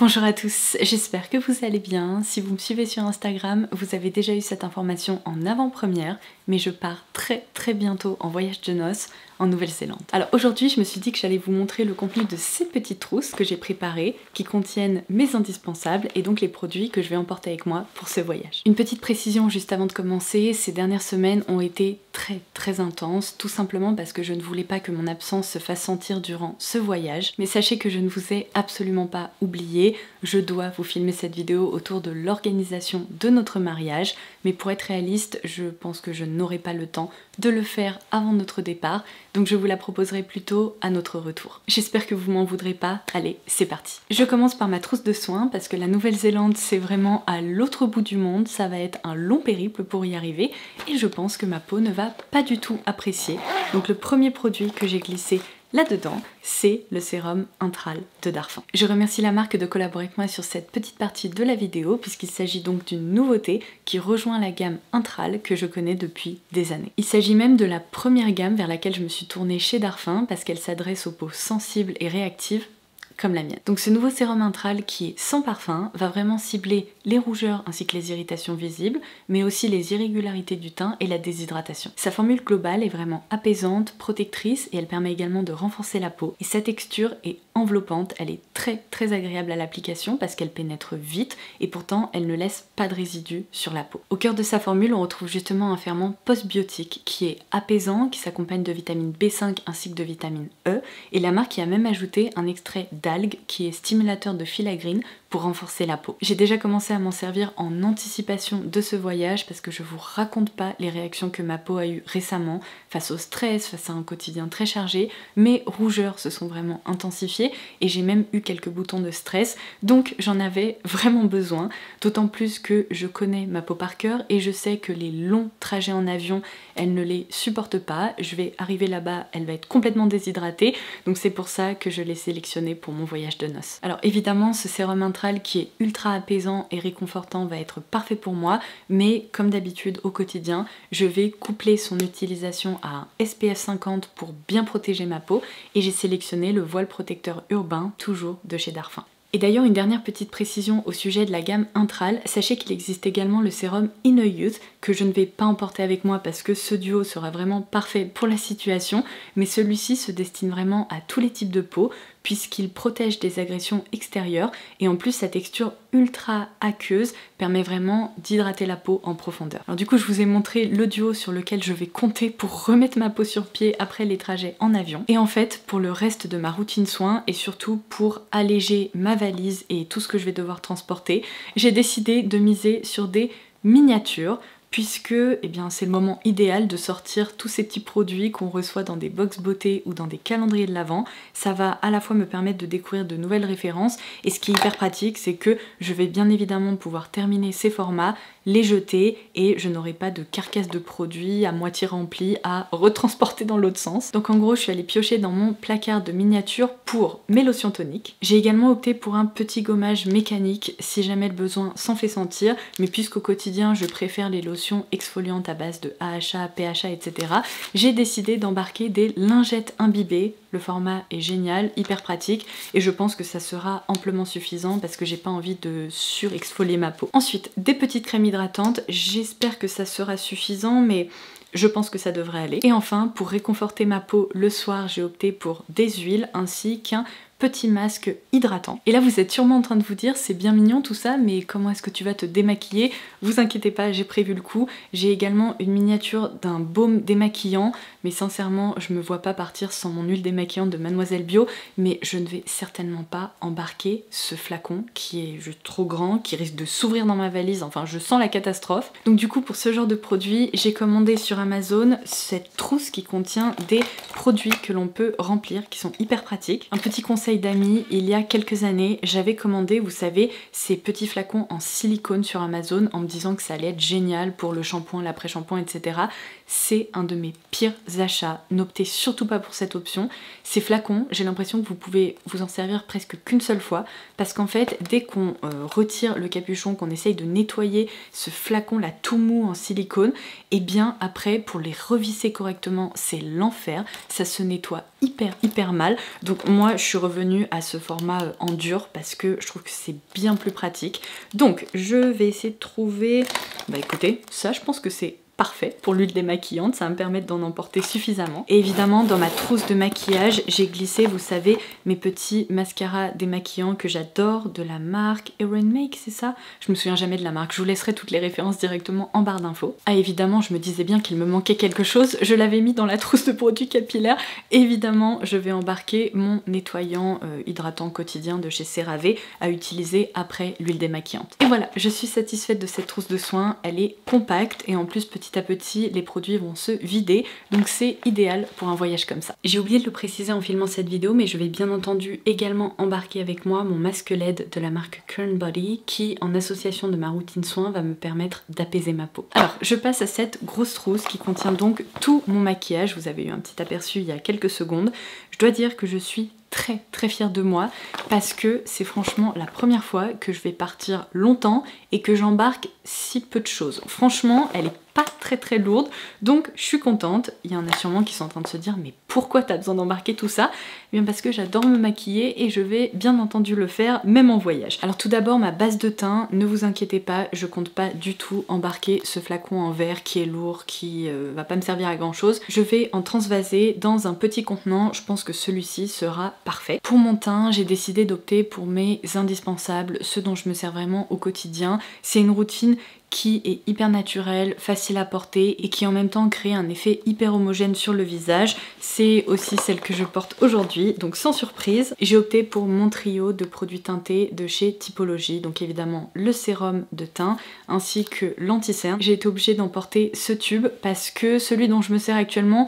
Bonjour à tous, j'espère que vous allez bien. Si vous me suivez sur Instagram, vous avez déjà eu cette information en avant-première, mais je pars très bientôt en voyage de noces en Nouvelle-Zélande. Alors aujourd'hui, je me suis dit que j'allais vous montrer le contenu de ces petites trousses que j'ai préparées, qui contiennent mes indispensables et donc les produits que je vais emporter avec moi pour ce voyage. Une petite précision juste avant de commencer, ces dernières semaines ont été très intenses, tout simplement parce que je ne voulais pas que mon absence se fasse sentir durant ce voyage, mais sachez que je ne vous ai absolument pas oublié. Je dois vous filmer cette vidéo autour de l'organisation de notre mariage, mais pour être réaliste, je pense que je n'aurai pas le temps de le faire avant notre départ, donc je vous la proposerai plutôt à notre retour. J'espère que vous m'en voudrez pas. Allez, c'est parti. Je commence par ma trousse de soins parce que la Nouvelle-Zélande c'est vraiment à l'autre bout du monde, ça va être un long périple pour y arriver et je pense que ma peau ne va pas du tout apprécier. Donc le premier produit que j'ai glissé là-dedans, c'est le sérum Intral de Darphin. Je remercie la marque de collaborer avec moi sur cette petite partie de la vidéo puisqu'il s'agit donc d'une nouveauté qui rejoint la gamme Intral que je connais depuis des années. Il s'agit même de la première gamme vers laquelle je me suis tournée chez Darphin parce qu'elle s'adresse aux peaux sensibles et réactives comme la mienne. Donc ce nouveau sérum Intral qui est sans parfum va vraiment cibler les rougeurs ainsi que les irritations visibles, mais aussi les irrégularités du teint et la déshydratation. Sa formule globale est vraiment apaisante, protectrice et elle permet également de renforcer la peau. Et sa texture est enveloppante, elle est très agréable à l'application parce qu'elle pénètre vite et pourtant elle ne laisse pas de résidus sur la peau. Au cœur de sa formule, on retrouve justement un ferment postbiotique qui est apaisant, qui s'accompagne de vitamine B5 ainsi que de vitamine E et la marque y a même ajouté un extrait d'algues qui est stimulateur de filagrine pour renforcer la peau. J'ai déjà commencé à m'en servir en anticipation de ce voyage parce que je vous raconte pas les réactions que ma peau a eues récemment face au stress, face à un quotidien très chargé. Mes rougeurs se sont vraiment intensifiées et j'ai même eu quelques boutons de stress, donc j'en avais vraiment besoin, d'autant plus que je connais ma peau par cœur et je sais que les longs trajets en avion, elle ne les supporte pas. Je vais arriver là-bas, elle va être complètement déshydratée, donc c'est pour ça que je l'ai sélectionné pour mon voyage de noces. Alors évidemment, ce sérum Intral qui est ultra apaisant et réconfortant va être parfait pour moi, mais comme d'habitude au quotidien, je vais coupler son utilisation à un SPF 50 pour bien protéger ma peau et j'ai sélectionné le voile protecteur urbain, toujours de chez Darphin. Et d'ailleurs, une dernière petite précision au sujet de la gamme Intral, sachez qu'il existe également le sérum Inner Youth que je ne vais pas emporter avec moi parce que ce duo sera vraiment parfait pour la situation, mais celui-ci se destine vraiment à tous les types de peau puisqu'il protège des agressions extérieures et en plus sa texture ultra aqueuse permet vraiment d'hydrater la peau en profondeur. Alors du coup je vous ai montré le duo sur lequel je vais compter pour remettre ma peau sur pied après les trajets en avion et en fait pour le reste de ma routine soins et surtout pour alléger ma valise et tout ce que je vais devoir transporter, j'ai décidé de miser sur des miniatures puisque c'est le moment idéal de sortir tous ces petits produits qu'on reçoit dans des box beauté ou dans des calendriers de l'Avent. Ça va à la fois me permettre de découvrir de nouvelles références et ce qui est hyper pratique c'est que je vais bien évidemment pouvoir terminer ces formats, les jeter et je n'aurai pas de carcasse de produits à moitié remplie à retransporter dans l'autre sens. Donc en gros je suis allée piocher dans mon placard de miniatures pour mes lotions toniques. J'ai également opté pour un petit gommage mécanique si jamais le besoin s'en fait sentir, mais puisqu'au quotidien je préfère les lotions exfoliantes à base de AHA, PHA, etc. j'ai décidé d'embarquer des lingettes imbibées. Le format est génial, hyper pratique et je pense que ça sera amplement suffisant parce que j'ai pas envie de surexfolier ma peau. Ensuite, des petites crèmes hydratantes, j'espère que ça sera suffisant mais je pense que ça devrait aller. Et enfin, pour réconforter ma peau le soir, j'ai opté pour des huiles ainsi qu'un petit masque hydratant. Et là vous êtes sûrement en train de vous dire c'est bien mignon tout ça mais comment est-ce que tu vas te démaquiller? Vous inquiétez pas, j'ai prévu le coup. J'ai également une miniature d'un baume démaquillant mais sincèrement je me vois pas partir sans mon huile démaquillante de Mademoiselle Bio, mais je ne vais certainement pas embarquer ce flacon qui est juste trop grand, qui risque de s'ouvrir dans ma valise, enfin je sens la catastrophe. Donc du coup pour ce genre de produit j'ai commandé sur Amazon cette trousse qui contient des produits que l'on peut remplir qui sont hyper pratiques. Un petit conseil d'amis, il y a quelques années j'avais commandé, vous savez, ces petits flacons en silicone sur Amazon en me disant que ça allait être génial pour le shampoing, l'après-shampoing, etc. C'est un de mes pires achats, n'optez surtout pas pour cette option. Ces flacons, j'ai l'impression que vous pouvez vous en servir presque qu'une seule fois parce qu'en fait dès qu'on retire le capuchon, qu'on essaye de nettoyer ce flacon là tout mou en silicone, et bien après pour les revisser correctement c'est l'enfer. ça se nettoie hyper mal. Donc moi je suis revenue à ce format en dur parce que je trouve que c'est bien plus pratique. Donc je vais essayer de trouver, bah écoutez, ça je pense que c'est parfait pour l'huile démaquillante, ça va me permettre d'en emporter suffisamment. Et évidemment dans ma trousse de maquillage j'ai glissé, vous savez, mes petits mascaras démaquillants que j'adore de la marque Erin Make, c'est ça? Je me souviens jamais de la marque, je vous laisserai toutes les références directement en barre d'infos. Ah évidemment je me disais bien qu'il me manquait quelque chose, je l'avais mis dans la trousse de produits capillaires. Évidemment je vais embarquer mon nettoyant hydratant quotidien de chez CeraVe à utiliser après l'huile démaquillante. Et voilà, je suis satisfaite de cette trousse de soins, elle est compacte et en plus petit à petit les produits vont se vider, donc c'est idéal pour un voyage comme ça. J'ai oublié de le préciser en filmant cette vidéo, mais je vais bien entendu également embarquer avec moi mon masque LED de la marque Current Body qui, en association de ma routine soin, va me permettre d'apaiser ma peau. Alors je passe à cette grosse trousse qui contient donc tout mon maquillage, vous avez eu un petit aperçu il y a quelques secondes. Je dois dire que je suis très fière de moi parce que c'est franchement la première fois que je vais partir longtemps et que j'embarque si peu de choses. Franchement elle est pas très lourde, donc je suis contente. Il y en a sûrement qui sont en train de se dire mais pourquoi t'as besoin d'embarquer tout ça? Eh bien parce que j'adore me maquiller et je vais bien entendu le faire même en voyage. Alors tout d'abord ma base de teint, ne vous inquiétez pas, je compte pas du tout embarquer ce flacon en verre qui est lourd, qui va pas me servir à grand chose. Je vais en transvaser dans un petit contenant, je pense que celui-ci sera parfait. Pour mon teint, j'ai décidé d'opter pour mes indispensables, ceux dont je me sers vraiment au quotidien. C'est une routine qui est hyper naturelle, facile à porter et qui en même temps crée un effet hyper homogène sur le visage. C'est aussi celle que je porte aujourd'hui, donc sans surprise. J'ai opté pour mon trio de produits teintés de chez Typologie, donc évidemment le sérum de teint ainsi que l'anti-cerne. J'ai été obligée d'emporter ce tube parce que celui dont je me sers actuellement,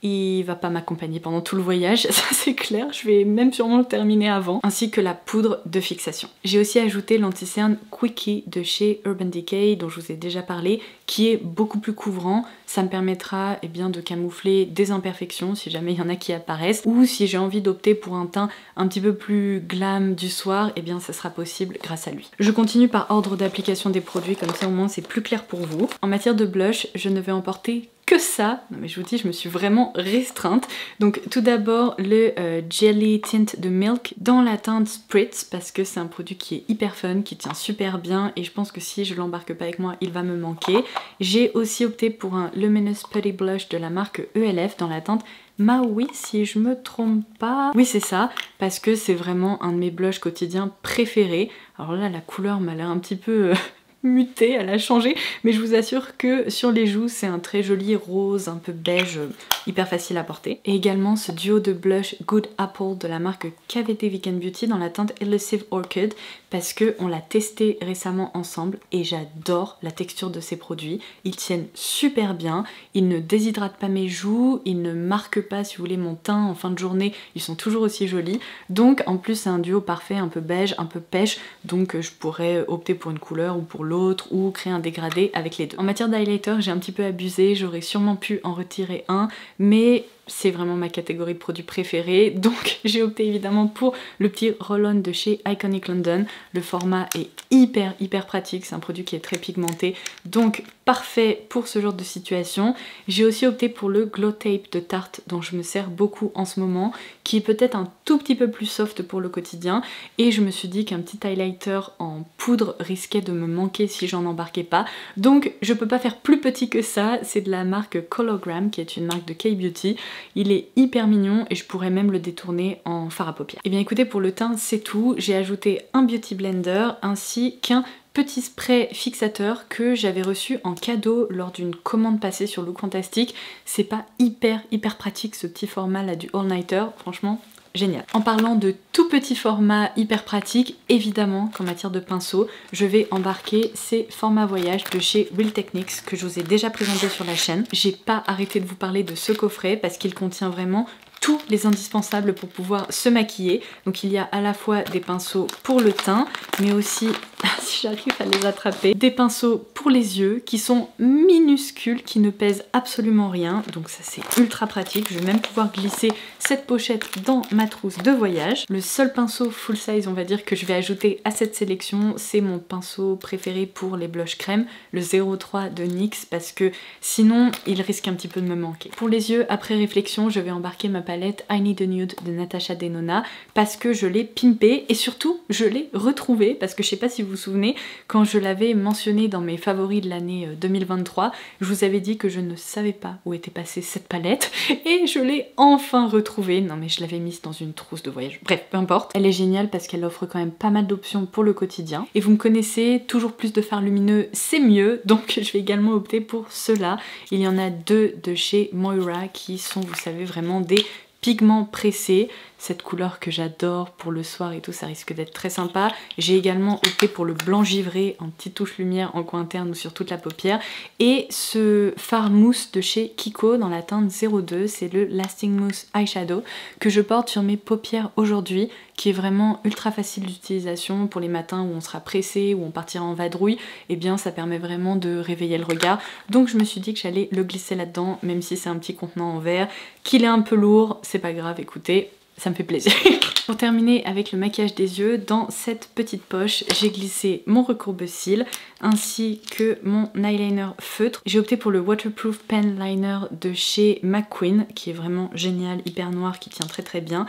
il va pas m'accompagner pendant tout le voyage, ça c'est clair, je vais même sûrement le terminer avant, ainsi que la poudre de fixation. J'ai aussi ajouté l'anti-cerne Quickie de chez Urban Decay, dont je vous ai déjà parlé, qui est beaucoup plus couvrant. Ça me permettra bien de camoufler des imperfections si jamais il y en a qui apparaissent, ou si j'ai envie d'opter pour un teint un petit peu plus glam du soir, et bien ça sera possible grâce à lui. Je continue par ordre d'application des produits, comme ça au moins c'est plus clair pour vous. En matière de blush, je ne vais emporter que ça, non mais je vous dis je me suis vraiment restreinte. Donc tout d'abord le Jelly Tint de Milk dans la teinte Spritz parce que c'est un produit qui est hyper fun, qui tient super bien et je pense que si je l'embarque pas avec moi il va me manquer. J'ai aussi opté pour un Luminous Putty Blush de la marque ELF dans la teinte Maui si je me trompe pas. Oui c'est ça, parce que c'est vraiment un de mes blushs quotidiens préférés. Alors là la couleur m'a l'air un petit peu mutée, elle a changé, mais je vous assure que sur les joues c'est un très joli rose un peu beige hyper facile à porter. Et également ce duo de blush Good Apple de la marque KVD Vegan Beauty dans la teinte Elusive Orchid parce que on l'a testé récemment ensemble et j'adore la texture de ces produits. Ils tiennent super bien, ils ne déshydratent pas mes joues, ils ne marquent pas si vous voulez mon teint en fin de journée, ils sont toujours aussi jolis. Donc en plus c'est un duo parfait, un peu beige, un peu pêche, donc je pourrais opter pour une couleur ou pour l'autre ou créer un dégradé avec les deux. En matière d'highlighter j'ai un petit peu abusé, j'aurais sûrement pu en retirer un, mais c'est vraiment ma catégorie de produits préférés, donc j'ai opté évidemment pour le petit roll-on de chez Iconic London. Le format est hyper pratique, c'est un produit qui est très pigmenté, donc parfait pour ce genre de situation. J'ai aussi opté pour le Glow Tape de Tarte dont je me sers beaucoup en ce moment, qui est peut-être un tout petit peu plus soft pour le quotidien, et je me suis dit qu'un petit highlighter en poudre risquait de me manquer si j'en embarquais pas, donc je peux pas faire plus petit que ça. C'est de la marque Cologram qui est une marque de K-Beauty. Il est hyper mignon et je pourrais même le détourner en fard à paupières. Et bien écoutez, pour le teint c'est tout. J'ai ajouté un beauty blender ainsi qu'un petit spray fixateur que j'avais reçu en cadeau lors d'une commande passée sur Look Fantastic. C'est pas hyper pratique ce petit format là du All Nighter, franchement génial. En parlant de tout petit format hyper pratique, évidemment qu'en matière de pinceau, je vais embarquer ces formats voyage de chez Real Techniques que je vous ai déjà présenté sur la chaîne. J'ai pas arrêté de vous parler de ce coffret parce qu'il contient vraiment tous les indispensables pour pouvoir se maquiller. Donc il y a à la fois des pinceaux pour le teint, mais aussi, si j'arrive à les attraper, des pinceaux pour les yeux qui sont minuscules, qui ne pèsent absolument rien. Donc ça c'est ultra pratique. Je vais même pouvoir glisser cette pochette dans ma trousse de voyage. Le seul pinceau full size, on va dire, que je vais ajouter à cette sélection, c'est mon pinceau préféré pour les blushs crème, le 03 de NYX, parce que sinon il risque un petit peu de me manquer. Pour les yeux, après réflexion, je vais embarquer ma palette I Need a Nude de Natasha Denona parce que je l'ai pimpée et surtout je l'ai retrouvée parce que je sais pas si vous vous souvenez, quand je l'avais mentionné dans mes favoris de l'année 2023, je vous avais dit que je ne savais pas où était passée cette palette et je l'ai enfin retrouvée. Non mais je l'avais mise dans une trousse de voyage. Bref, peu importe. Elle est géniale parce qu'elle offre quand même pas mal d'options pour le quotidien. Et vous me connaissez, toujours plus de fards lumineux, c'est mieux. Donc je vais également opter pour ceux-là. Il y en a deux de chez Moira qui sont, vous savez, vraiment des pigments pressés. Cette couleur que j'adore pour le soir et tout, ça risque d'être très sympa. J'ai également opté pour le blanc givré en petite touche lumière en coin interne ou sur toute la paupière. Et ce fard mousse de chez Kiko dans la teinte 02, c'est le Lasting Mousse Eyeshadow que je porte sur mes paupières aujourd'hui, qui est vraiment ultra facile d'utilisation pour les matins où on sera pressé, où on partira en vadrouille. Et bien ça permet vraiment de réveiller le regard. Donc je me suis dit que j'allais le glisser là-dedans, même si c'est un petit contenant en verre, qu'il est un peu lourd, c'est pas grave, écoutez. Ça me fait plaisir. Pour terminer avec le maquillage des yeux, dans cette petite poche, j'ai glissé mon recourbe-cils ainsi que mon eyeliner feutre. J'ai opté pour le Waterproof Pen Liner de chez McQueen, qui est vraiment génial, hyper noir, qui tient très très bien.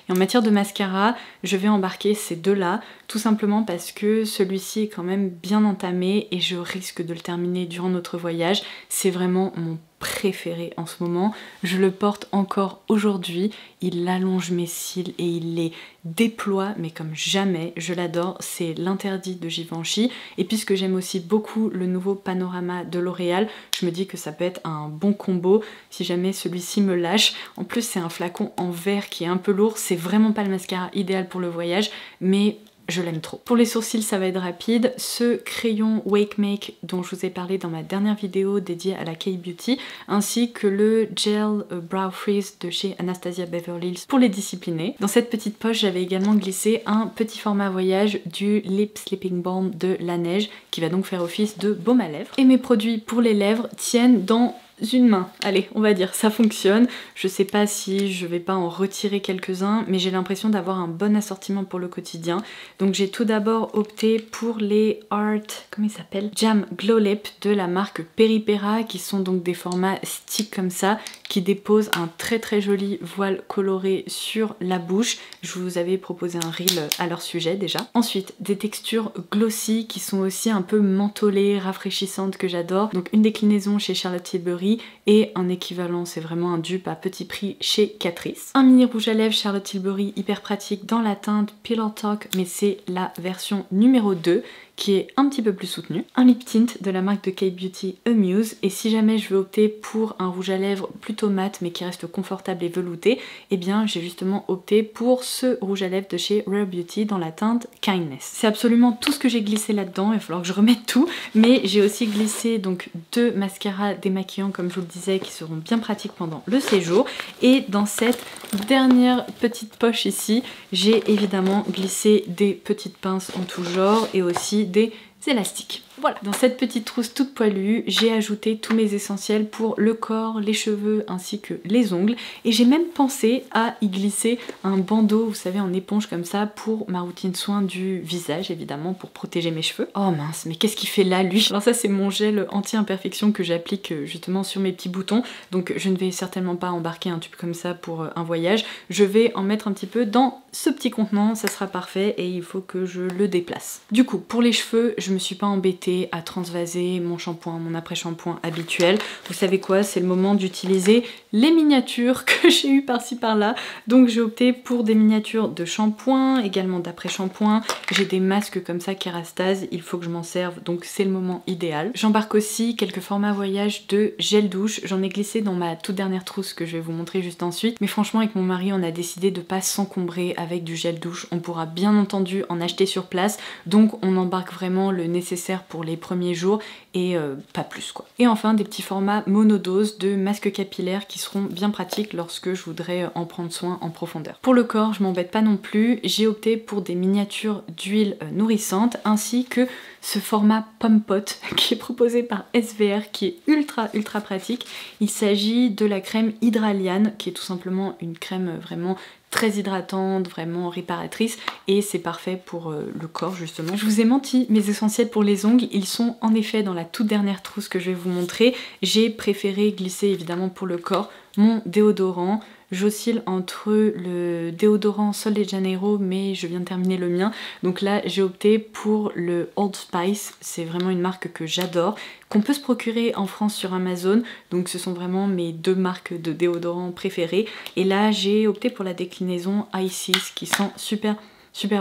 Et en matière de mascara, je vais embarquer ces deux-là, tout simplement parce que celui-ci est quand même bien entamé et je risque de le terminer durant notre voyage. C'est vraiment mon préféré en ce moment, je le porte encore aujourd'hui, il allonge mes cils et il les déploie mais comme jamais, je l'adore, c'est l'interdit de Givenchy et puisque j'aime aussi beaucoup le nouveau Panorama de L'Oréal, je me dis que ça peut être un bon combo si jamais celui-ci me lâche. En plus c'est un flacon en verre qui est un peu lourd, c'est vraiment pas le mascara idéal pour le voyage mais je l'aime trop. Pour les sourcils, ça va être rapide. Ce crayon Wake Make dont je vous ai parlé dans ma dernière vidéo dédiée à la K-Beauty, ainsi que le Gel Brow Freeze de chez Anastasia Beverly Hills pour les disciplinés. Dans cette petite poche, j'avais également glissé un petit format voyage du Lip Sleeping Balm de La Neige, qui va donc faire office de baume à lèvres. Et mes produits pour les lèvres tiennent dans une main, allez, on va dire, ça fonctionne. Je sais pas si je vais pas en retirer quelques-uns, mais j'ai l'impression d'avoir un bon assortiment pour le quotidien. Donc j'ai tout d'abord opté pour les Art, comment ils s'appellent, Jam Glow Lip de la marque Peripera, qui sont donc des formats stick comme ça, qui déposent un très très joli voile coloré sur la bouche. Je vous avais proposé un reel à leur sujet déjà. Ensuite, des textures glossy qui sont aussi un peu mentholées, rafraîchissantes, que j'adore. Donc une déclinaison chez Charlotte Tilbury et un équivalent, c'est vraiment un dupe à petit prix chez Catrice. Un mini rouge à lèvres Charlotte Tilbury hyper pratique dans la teinte Pillow Talk, mais c'est la version numéro 2 qui est un petit peu plus soutenu. Un lip tint de la marque de K-Beauty Amuse, et si jamais je veux opter pour un rouge à lèvres plutôt mat mais qui reste confortable et velouté, et bien j'ai justement opté pour ce rouge à lèvres de chez Rare Beauty dans la teinte Kindness. C'est absolument tout ce que j'ai glissé là-dedans, il va falloir que je remette tout, mais j'ai aussi glissé donc deux mascaras démaquillants comme je vous le disais qui seront bien pratiques pendant le séjour, et dans cette dernière petite poche ici, j'ai évidemment glissé des petites pinces en tout genre et aussi des élastiques. Voilà, dans cette petite trousse toute poilue, j'ai ajouté tous mes essentiels pour le corps, les cheveux ainsi que les ongles, et j'ai même pensé à y glisser un bandeau, vous savez, en éponge comme ça pour ma routine soin du visage, évidemment, pour protéger mes cheveux. Oh mince, mais qu'est-ce qu'il fait là, lui? Alors ça, c'est mon gel anti-imperfection que j'applique justement sur mes petits boutons, donc je ne vais certainement pas embarquer un tube comme ça pour un voyage, je vais en mettre un petit peu dans ce petit contenant, ça sera parfait, et il faut que je le déplace. Du coup, pour les cheveux, je me suis pas embêtée à transvaser mon shampoing, mon après-shampoing habituel. Vous savez quoi, c'est le moment d'utiliser les miniatures que j'ai eu par-ci par-là. Donc j'ai opté pour des miniatures de shampoing, également d'après-shampoing. J'ai des masques comme ça Kérastase, il faut que je m'en serve, donc c'est le moment idéal. J'embarque aussi quelques formats voyage de gel douche. J'en ai glissé dans ma toute dernière trousse que je vais vous montrer juste ensuite. Mais franchement, avec mon mari, on a décidé de pas s'encombrer avec du gel douche. On pourra bien entendu en acheter sur place. Donc on embarque vraiment le le nécessaire pour les premiers jours et pas plus quoi. Et enfin des petits formats monodose de masques capillaires qui seront bien pratiques lorsque je voudrais en prendre soin en profondeur. Pour le corps, je m'embête pas non plus, j'ai opté pour des miniatures d'huile nourrissante ainsi que ce format pomme pot qui est proposé par SVR qui est ultra pratique. Il s'agit de la crème Hydraliane qui est tout simplement une crème vraiment très hydratante, vraiment réparatrice et c'est parfait pour le corps justement. Je vous ai menti, mes essentiels pour les ongles, ils sont en effet dans la toute dernière trousse que je vais vous montrer. J'ai préféré glisser évidemment pour le corps mon déodorant. J'oscille entre le déodorant Sol de Janeiro mais je viens de terminer le mien. Donc là j'ai opté pour le Old Spice, c'est vraiment une marque que j'adore, qu'on peut se procurer en France sur Amazon. Donc ce sont vraiment mes deux marques de déodorant préférées. Et là j'ai opté pour la déclinaison Isis qui sent super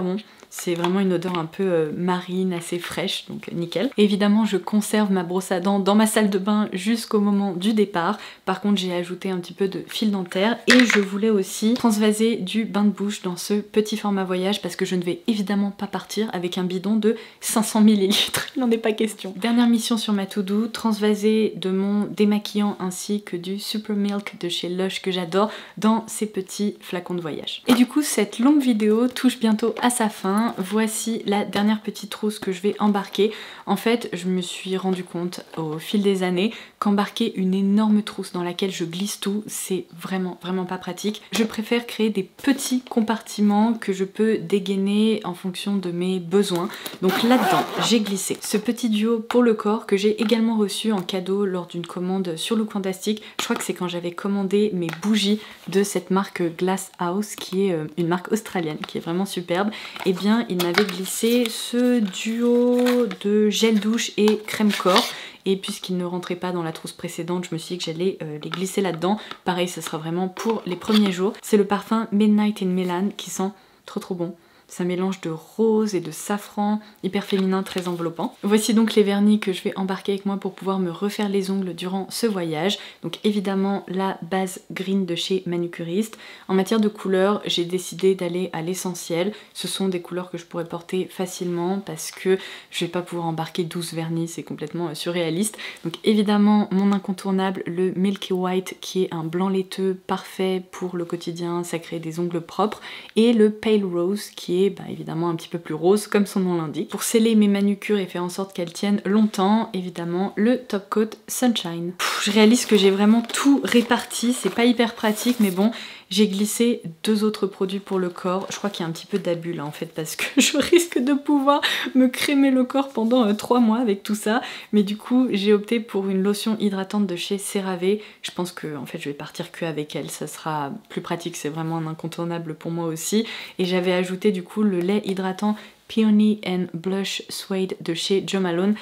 bon. C'est vraiment une odeur un peu marine, assez fraîche, donc nickel. Et évidemment, je conserve ma brosse à dents dans ma salle de bain jusqu'au moment du départ. Par contre, j'ai ajouté un petit peu de fil dentaire et je voulais aussi transvaser du bain de bouche dans ce petit format voyage parce que je ne vais évidemment pas partir avec un bidon de 500 ml. Il n'en est pas question. Dernière mission sur ma to-do, transvaser de mon démaquillant ainsi que du Super Milk de chez Lush que j'adore dans ces petits flacons de voyage. Et du coup, cette longue vidéo touche bientôt à sa fin. Voici la dernière petite trousse que je vais embarquer. En fait, je me suis rendu compte au fil des années qu'embarquer une énorme trousse dans laquelle je glisse tout, c'est vraiment pas pratique. Je préfère créer des petits compartiments que je peux dégainer en fonction de mes besoins. Donc là-dedans, j'ai glissé ce petit duo pour le corps que j'ai également reçu en cadeau lors d'une commande sur Look Fantastic. Je crois que c'est quand j'avais commandé mes bougies de cette marque Glass House qui est une marque australienne qui est vraiment superbe. Et bien il m'avait glissé ce duo de gel douche et crème corps et puisqu'il ne rentrait pas dans la trousse précédente, je me suis dit que j'allais les glisser là-dedans. Pareil, ça sera vraiment pour les premiers jours. C'est le parfum Midnight in Milan qui sent trop bon. C'est un mélange de rose et de safran, hyper féminin, très enveloppant. Voici donc les vernis que je vais embarquer avec moi pour pouvoir me refaire les ongles durant ce voyage. Donc évidemment la base green de chez Manucuriste. En matière de couleurs, j'ai décidé d'aller à l'essentiel. Ce sont des couleurs que je pourrais porter facilement parce que je vais pas pouvoir embarquer 12 vernis, c'est complètement surréaliste. Donc évidemment mon incontournable, le Milky White qui est un blanc laiteux parfait pour le quotidien, ça crée des ongles propres. Et le Pale Rose qui est évidemment un petit peu plus rose comme son nom l'indique. Pour sceller mes manucures et faire en sorte qu'elles tiennent longtemps, évidemment le Top Coat Sunshine. Je réalise que j'ai vraiment tout réparti, c'est pas hyper pratique mais bon, j'ai glissé deux autres produits pour le corps. Je crois qu'il y a un petit peu d'abus là en fait parce que je risque de pouvoir me crémer le corps pendant 3 mois avec tout ça. Mais du coup j'ai opté pour une lotion hydratante de chez CeraVe. Je pense que en fait je vais partir que avec elle, ça sera plus pratique, c'est vraiment un incontournable pour moi aussi. Et j'avais ajouté du coup le lait hydratant Peony and Blush Suede de chez Jo Malone.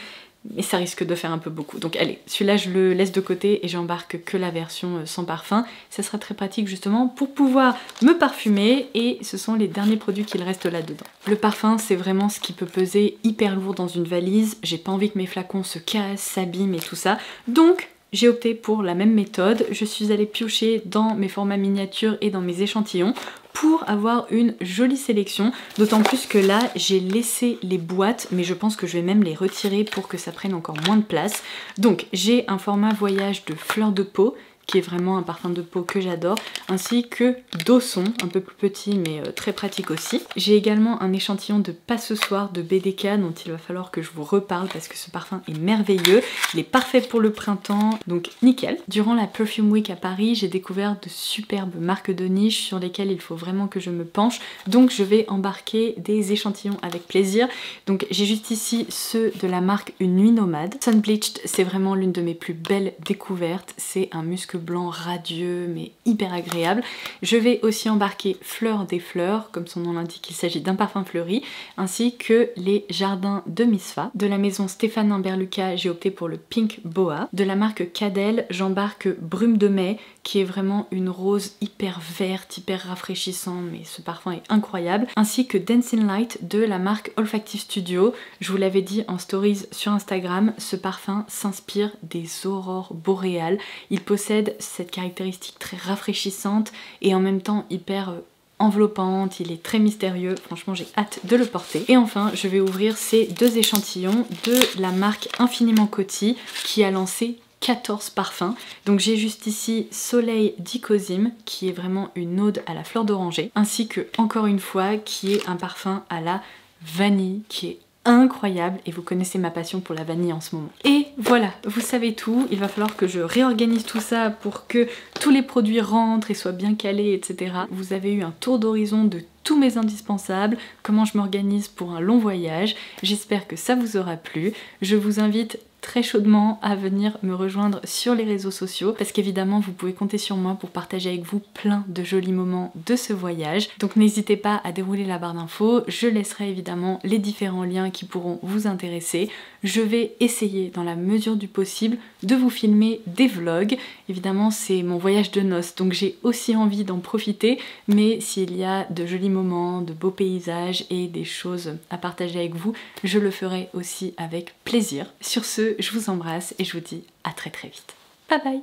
Mais ça risque de faire un peu beaucoup. Donc allez, celui-là je le laisse de côté et j'embarque que la version sans parfum. Ça sera très pratique justement pour pouvoir me parfumer et ce sont les derniers produits qu'il reste là-dedans. Le parfum c'est vraiment ce qui peut peser hyper lourd dans une valise. J'ai pas envie que mes flacons se cassent, s'abîment et tout ça. Donc j'ai opté pour la même méthode. Je suis allée piocher dans mes formats miniatures et dans mes échantillons pour avoir une jolie sélection, d'autant plus que là j'ai laissé les boîtes mais je pense que je vais même les retirer pour que ça prenne encore moins de place. Donc j'ai un format voyage de fleur de peau qui est vraiment un parfum de peau que j'adore, ainsi que d'Osson, un peu plus petit mais très pratique aussi. J'ai également un échantillon de Pas-ce-soir de BDK dont il va falloir que je vous reparle parce que ce parfum est merveilleux, il est parfait pour le printemps, donc nickel. Durant la Perfume Week à Paris, j'ai découvert de superbes marques de niche sur lesquelles il faut vraiment que je me penche, donc je vais embarquer des échantillons avec plaisir. Donc j'ai juste ici ceux de la marque Une Nuit Nomade. Sun Bleached, c'est vraiment l'une de mes plus belles découvertes, c'est un musc blanc radieux mais hyper agréable. Je vais aussi embarquer Fleur des Fleurs, comme son nom l'indique, il s'agit d'un parfum fleuri, ainsi que les Jardins de Misfa. De la maison Stéphane Imberluca, j'ai opté pour le Pink Boa. De la marque Cadel, j'embarque Brume de mai, qui est vraiment une rose hyper verte, hyper rafraîchissant, mais ce parfum est incroyable. Ainsi que Dancing Light de la marque Olfactive Studio. Je vous l'avais dit en stories sur Instagram, ce parfum s'inspire des aurores boréales. Il possède cette caractéristique très rafraîchissante et en même temps hyper enveloppante, il est très mystérieux, franchement j'ai hâte de le porter. Et enfin je vais ouvrir ces 2 échantillons de la marque Infiniment Coty qui a lancé 14 parfums. Donc j'ai juste ici Soleil d'Icosym qui est vraiment une ode à la fleur d'oranger, ainsi que encore une fois qui est un parfum à la vanille qui est incroyable et vous connaissez ma passion pour la vanille en ce moment. Et voilà, vous savez tout, il va falloir que je réorganise tout ça pour que tous les produits rentrent et soient bien calés, etc. Vous avez eu un tour d'horizon de tous mes indispensables, comment je m'organise pour un long voyage. J'espère que ça vous aura plu. Je vous invite très chaudement à venir me rejoindre sur les réseaux sociaux parce qu'évidemment vous pouvez compter sur moi pour partager avec vous plein de jolis moments de ce voyage. Donc n'hésitez pas à dérouler la barre d'infos, je laisserai évidemment les différents liens qui pourront vous intéresser. Je vais essayer dans la mesure du possible de vous filmer des vlogs. Évidemment c'est mon voyage de noces donc j'ai aussi envie d'en profiter, mais s'il y a de jolis moments, de beaux paysages et des choses à partager avec vous, je le ferai aussi avec plaisir. Sur ce, je vous embrasse et je vous dis à très vite. Bye bye!